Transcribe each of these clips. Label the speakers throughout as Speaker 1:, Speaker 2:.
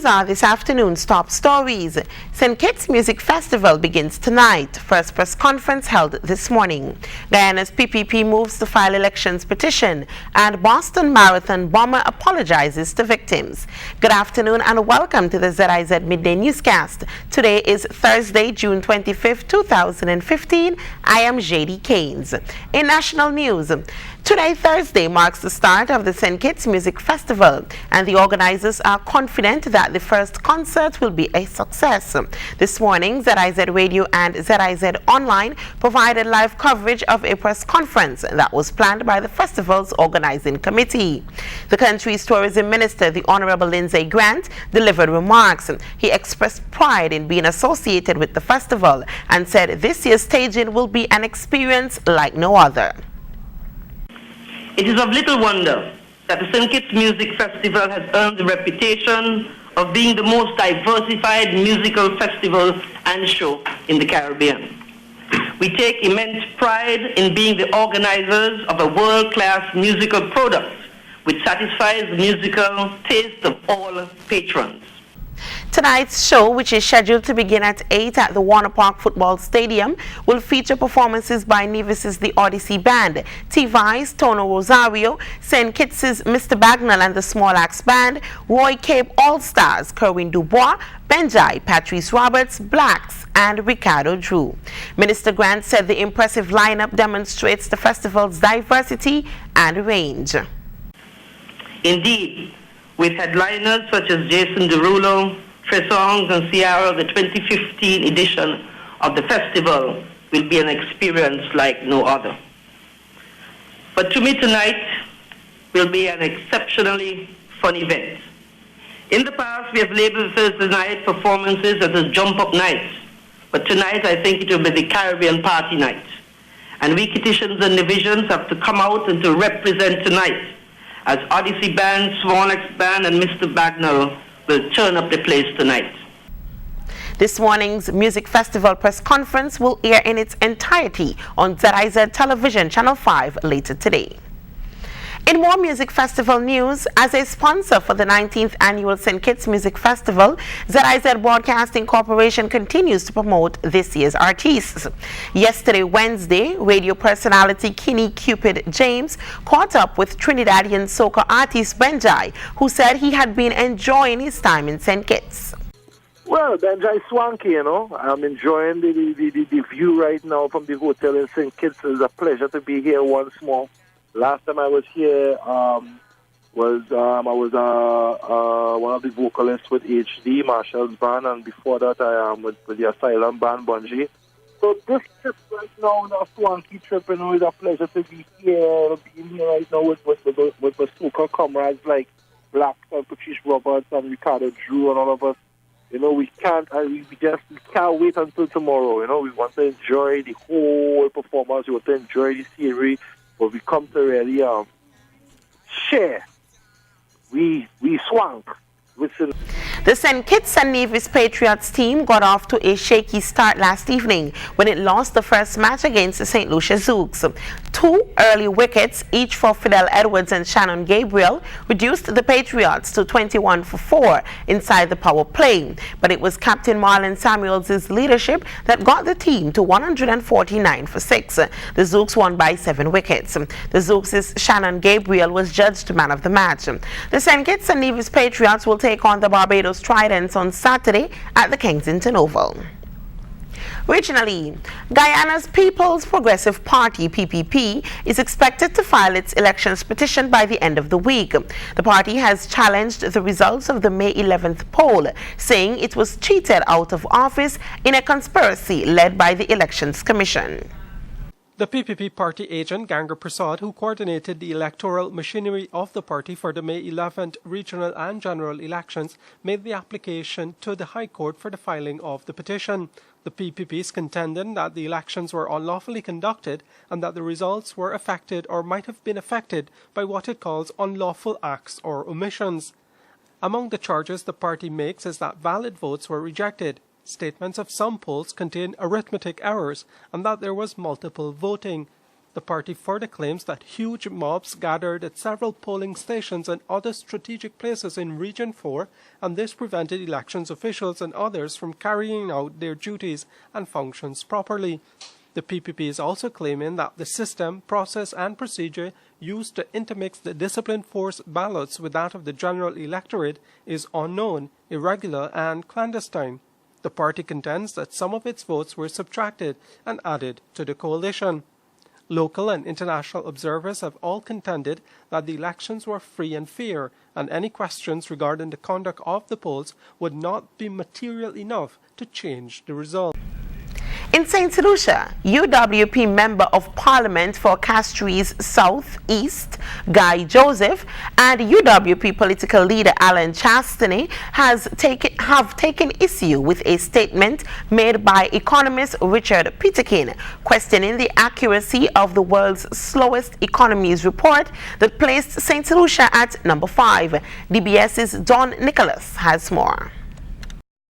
Speaker 1: these are this afternoon's top stories. St. Kitts Music Festival begins tonight. First press conference held this morning. Guyana's PPP moves to file elections petition. And Boston Marathon bomber apologizes to victims. Good afternoon and welcome to the ZIZ Midday Newscast. Today is Thursday, June 25th, 2015. I am JD Keynes. In national news, today, Thursday, marks the start of the St. Kitts Music Festival, and the organizers are confident that the first concert will be a success. This morning, ZIZ Radio and ZIZ Online provided live coverage of a press conference that was planned by the festival's organizing committee. The country's tourism minister, the Honorable Lindsay Grant, delivered remarks. He expressed pride in being associated with the festival and said this year's staging will be an experience like no other.
Speaker 2: It is of little wonder that the St. Kitts Music Festival has earned the reputation of being the most diversified musical festival and show in the Caribbean. We take immense pride in being the organizers of a world-class musical product which satisfies the musical taste of all patrons.
Speaker 1: Tonight's show, which is scheduled to begin at 8 at the Warner Park Football Stadium, will feature performances by Nevis's The Odyssey Band, T-Vice, Tono Rosario, St. Kitts' Mr. Bagnall and the Small Axe Band, Roy Cape All-Stars, Kerwin Dubois, Benjai, Patrice Roberts, Blacks, and Ricardo Drew. Minister Grant said the impressive lineup demonstrates the festival's diversity and range.
Speaker 2: Indeed, with headliners such as Jason Derulo, Tresongs and Ciara, the 2015 edition of the festival will be an experience like no other. But to me tonight will be an exceptionally fun event. In the past we have labeled Thursday night performances as a jump-up night, but tonight I think it will be the Caribbean party night. And we Kittitians and Divisions have to come out and to represent tonight as Odyssey Band, Small Axe Band and Mr. Bagnall will turn up the place tonight.
Speaker 1: This morning's Music Festival press conference will air in its entirety on ZIZ Television Channel 5 later today. In more Music Festival news, as a sponsor for the 19th Annual St. Kitts Music Festival, ZIZ Broadcasting Corporation continues to promote this year's artists. Yesterday, Wednesday, radio personality Kinney Cupid James caught up with Trinidadian soca artist Benjai, who said he had been enjoying his time in St. Kitts.
Speaker 3: Well, Benjai swanky, you know. I'm enjoying the view right now from the hotel in St. Kitts. It's a pleasure to be here once more. Last time I was here I was one of the vocalists with HD, Marshall's band, and before that I am with the Asylum band, Bungie. So this trip right now is a swanky trip, you know. It's a pleasure to be here, being here right now with the soca comrades like Black and Patrice Roberts and Ricardo Drew and all of us. You know, we can't wait until tomorrow. You know, we want to enjoy the whole performance. We want to enjoy the scenery. But we come to really share. We swank.
Speaker 1: The St. Kitts and Nevis Patriots team got off to a shaky start last evening when it lost the first match against the St. Lucia Zouks. 2 early wickets, each for Fidel Edwards and Shannon Gabriel, reduced the Patriots to 21 for 4 inside the power play. But it was Captain Marlon Samuels' leadership that got the team to 149 for 6. The Zouks won by 7 wickets. The Zouks' Shannon Gabriel was judged man of the match. The St. Kitts and Nevis Patriots will take on the Barbados Tridents on Saturday at the Kensington Oval. Regionally, Guyana's People's Progressive Party, PPP, is expected to file its elections petition by the end of the week. The party has challenged the results of the May 11th poll, saying it was cheated out of office in a conspiracy led by the Elections Commission.
Speaker 4: The PPP party agent Ganga Prasad, who coordinated the electoral machinery of the party for the May 11th regional and general elections, made the application to the High Court for the filing of the petition. The PPP is contending that the elections were unlawfully conducted and that the results were affected or might have been affected by what it calls unlawful acts or omissions. Among the charges the party makes is that valid votes were rejected. Statements of some polls contain arithmetic errors and that there was multiple voting. The party further claims that huge mobs gathered at several polling stations and other strategic places in Region 4, and this prevented elections officials and others from carrying out their duties and functions properly. The PPP is also claiming that the system, process and procedure used to intermix the disciplined force ballots with that of the general electorate is unknown, irregular and clandestine. The party contends that some of its votes were subtracted and added to the coalition. Local and international observers have all contended that the elections were free and fair, and any questions regarding the conduct of the polls would not be material enough to change the result.
Speaker 1: In St. Lucia, UWP Member of Parliament for Castries South East, Guy Joseph, and UWP political leader Alan Chastney have taken issue with a statement made by economist Richard Peterkin, questioning the accuracy of the world's slowest economies report that placed St. Lucia at number 5. DBS's Don Nicholas has more.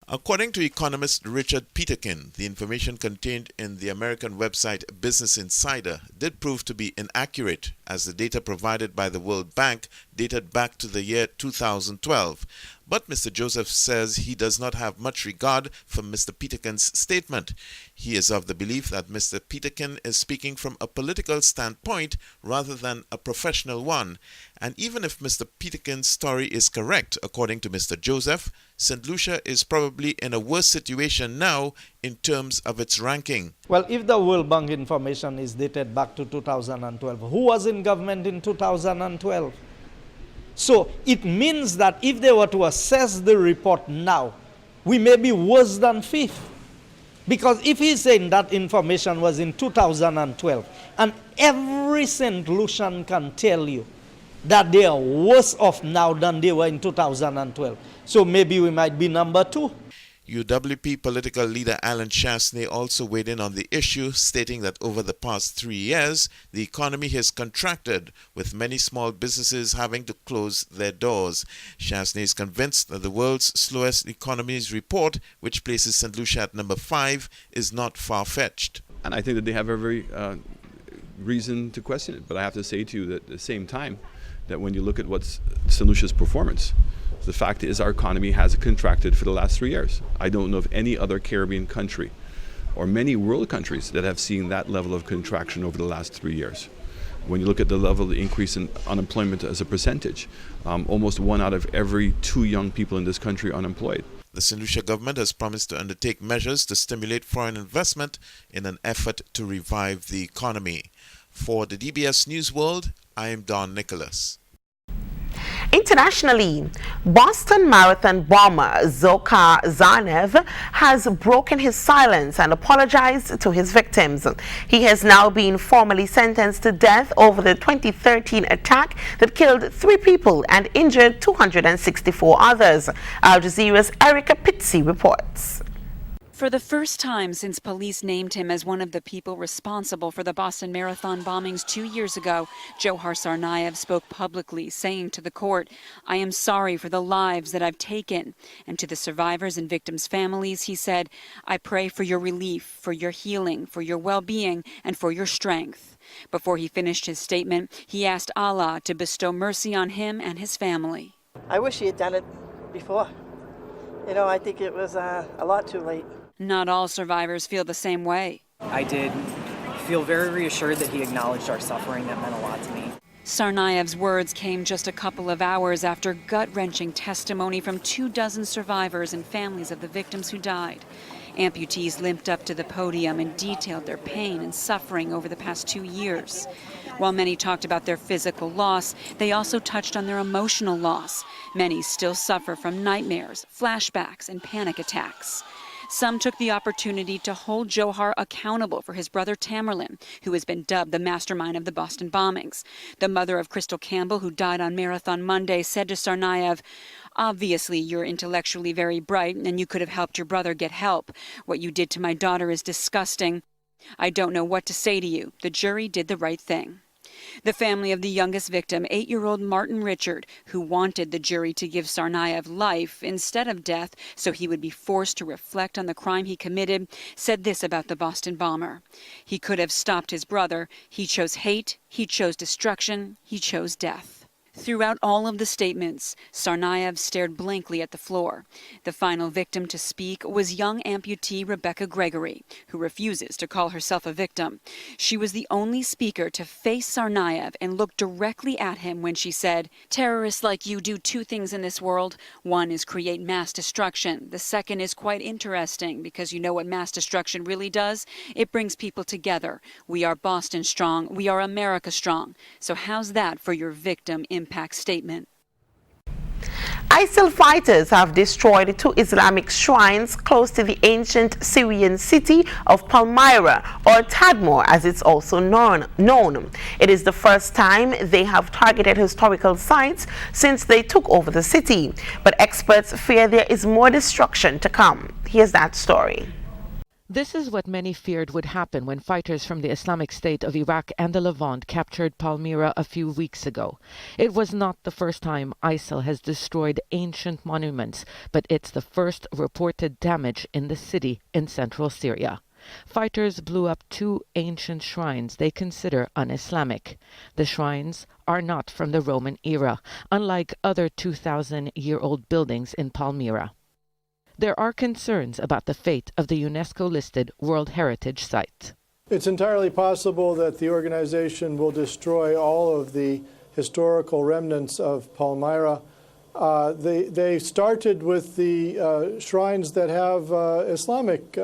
Speaker 5: According to economist Richard Peterkin, the information contained in the American website Business Insider did prove to be inaccurate, as the data provided by the World Bank dated back to the year 2012. But Mr. Joseph says he does not have much regard for Mr. Peterkin's statement. He is of the belief that Mr. Peterkin is speaking from a political standpoint rather than a professional one. And even if Mr. Peterkin's story is correct, according to Mr. Joseph, St. Lucia is probably in a worse situation now in terms of its ranking.
Speaker 6: Well, if the World Bank information is dated back to 2012, who was in government in 2012? So it means that if they were to assess the report now, we may be worse than 5th. Because if he's saying that information was in 2012, and every St. Lucian can tell you that they are worse off now than they were in 2012. So maybe we might be number 2.
Speaker 5: UWP political leader Alan Chastney also weighed in on the issue, stating that over the past 3 years, the economy has contracted, with many small businesses having to close their doors. Chastney is convinced that the world's slowest economies report, which places St. Lucia at number 5, is not far-fetched.
Speaker 7: And I think that they have every reason to question it. But I have to say to you that at the same time, that when you look at what's St. Lucia's performance, the fact is our economy has contracted for the last 3 years. I don't know of any other Caribbean country or many world countries that have seen that level of contraction over the last 3 years. When you look at the level of the increase in unemployment as a percentage, almost 1 out of every 2 young people in this country are unemployed.
Speaker 5: The St. Lucia government has promised to undertake measures to stimulate foreign investment in an effort to revive the economy. For the DBS News World, I am Don Nicholas.
Speaker 1: Internationally, Boston Marathon bomber Dzhokhar Zarnev has broken his silence and apologized to his victims. He has now been formally sentenced to death over the 2013 attack that killed 3 people and injured 264 others. Al Jazeera's Erica Pizzi reports.
Speaker 8: For the first time since police named him as one of the people responsible for the Boston Marathon bombings 2 years ago, Dzhokhar Tsarnaev spoke publicly, saying to the court, "I am sorry for the lives that I've taken." And to the survivors and victims' families, he said, "I pray for your relief, for your healing, for your well-being, and for your strength." Before he finished his statement, he asked Allah to bestow mercy on him and his family.
Speaker 9: I wish he had done it before. I think it was a lot too late.
Speaker 8: Not all survivors feel the same way.
Speaker 10: I did feel very reassured that he acknowledged our suffering. That meant a lot to me.
Speaker 8: Tsarnaev's words came just a couple of hours after gut-wrenching testimony from 24 survivors and families of the victims who died. Amputees limped up to the podium and detailed their pain and suffering over the past 2 years. While many talked about their physical loss, they also touched on their emotional loss. Many still suffer from nightmares, flashbacks, and panic attacks. Some took the opportunity to hold Dzhokhar accountable for his brother Tamerlan, who has been dubbed the mastermind of the Boston bombings. The mother of Crystal Campbell, who died on Marathon Monday, said to Tsarnaev, "Obviously, you're intellectually very bright, and you could have helped your brother get help. What you did to my daughter is disgusting. I don't know what to say to you. The jury did the right thing." The family of the youngest victim, 8-year-old Martin Richard, who wanted the jury to give Tsarnaev life instead of death so he would be forced to reflect on the crime he committed, said this about the Boston bomber. He could have stopped his brother. He chose hate. He chose destruction. He chose death. Throughout all of the statements, Tsarnaev stared blankly at the floor. The final victim to speak was young amputee Rebecca Gregory, who refuses to call herself a victim. She was the only speaker to face Tsarnaev and look directly at him when she said, "Terrorists like you do two things in this world. One is create mass destruction. The second is quite interesting because you know what mass destruction really does? It brings people together. We are Boston strong. We are America strong. So how's that for your victim impact statement?"
Speaker 1: ISIL fighters have destroyed 2 Islamic shrines close to the ancient Syrian city of Palmyra, or Tadmor as it's also known. It is the first time they have targeted historical sites since they took over the city, but experts fear there is more destruction to come. Here's that story.
Speaker 11: This is what many feared would happen when fighters from the Islamic State of Iraq and the Levant captured Palmyra a few weeks ago. It was not the first time ISIL has destroyed ancient monuments, but it's the first reported damage in the city in central Syria. Fighters blew up 2 ancient shrines they consider un-Islamic. The shrines are not from the Roman era, unlike other 2,000-year-old buildings in Palmyra. There are concerns about the fate of the UNESCO-listed World Heritage Site.
Speaker 12: It's entirely possible that the organization will destroy all of the historical remnants of Palmyra. They started with the shrines that have Islamic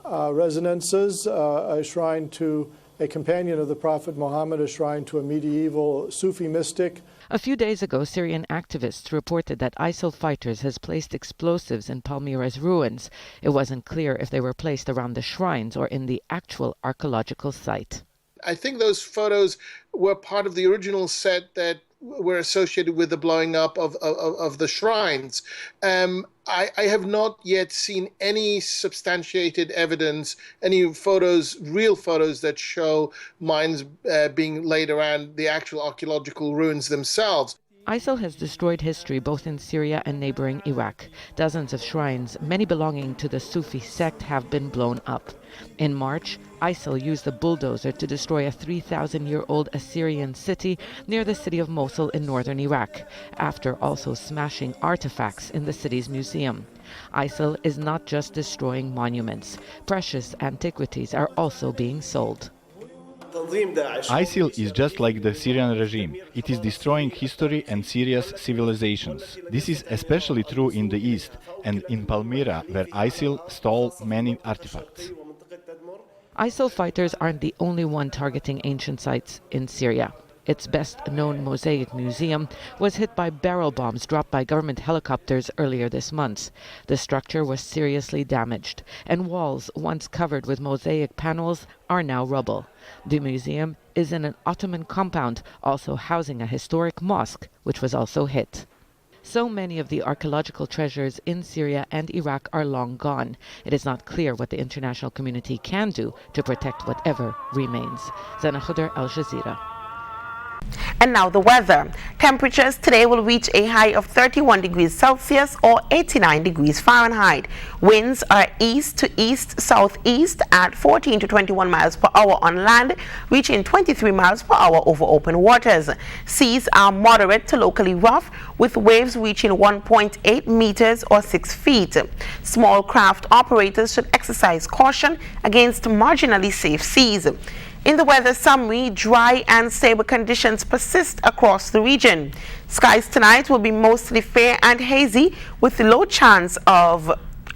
Speaker 12: resonances, a shrine to a companion of the Prophet Muhammad, a shrine to a medieval Sufi mystic.
Speaker 11: A few days ago, Syrian activists reported that ISIL fighters has placed explosives in Palmyra's ruins. It wasn't clear if they were placed around the shrines or in the actual archaeological site.
Speaker 13: I think those photos were part of the original set that were associated with the blowing up of the shrines. I have not yet seen any substantiated evidence, any photos, real photos that show mines being laid around the actual archaeological ruins themselves.
Speaker 11: ISIL has destroyed history both in Syria and neighboring Iraq. Dozens of shrines, many belonging to the Sufi sect, have been blown up. In March, ISIL used a bulldozer to destroy a 3,000-year-old Assyrian city near the city of Mosul in northern Iraq, after also smashing artifacts in the city's museum. ISIL is not just destroying monuments. Precious antiquities are also being sold.
Speaker 14: ISIL is just like the Syrian regime. It is destroying history and Syria's civilizations. This is especially true in the east and in Palmyra, where ISIL stole many artifacts.
Speaker 11: ISIL fighters aren't the only one targeting ancient sites in Syria. Its best-known mosaic museum was hit by barrel bombs dropped by government helicopters earlier this month. The structure was seriously damaged, and walls once covered with mosaic panels are now rubble. The museum is in an Ottoman compound, also housing a historic mosque, which was also hit. So many of the archaeological treasures in Syria and Iraq are long gone. It is not clear what the international community can do to protect whatever remains. Zana Khudr, Al Jazeera.
Speaker 1: And now the weather. Temperatures today will reach a high of 31 degrees Celsius or 89 degrees Fahrenheit. Winds are east to east-southeast at 14 to 21 miles per hour on land, reaching 23 miles per hour over open waters. Seas are moderate to locally rough, with waves reaching 1.8 meters or 6 feet. Small craft operators should exercise caution against marginally safe seas. In the weather summary, dry and stable conditions persist across the region. Skies tonight will be mostly fair and hazy with low chance of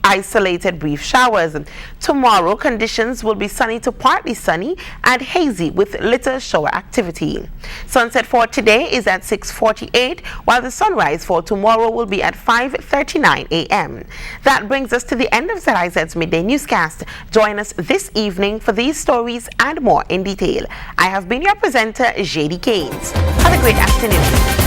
Speaker 1: isolated brief showers. Tomorrow, conditions will be sunny to partly sunny and hazy with little shower activity. Sunset for today is at 6:48, while the sunrise for tomorrow will be at 5:39 a.m. That brings us to the end of ZIZ's Midday Newscast. Join us this evening for these stories and more in detail. I have been your presenter, JD Keynes. Have a great afternoon.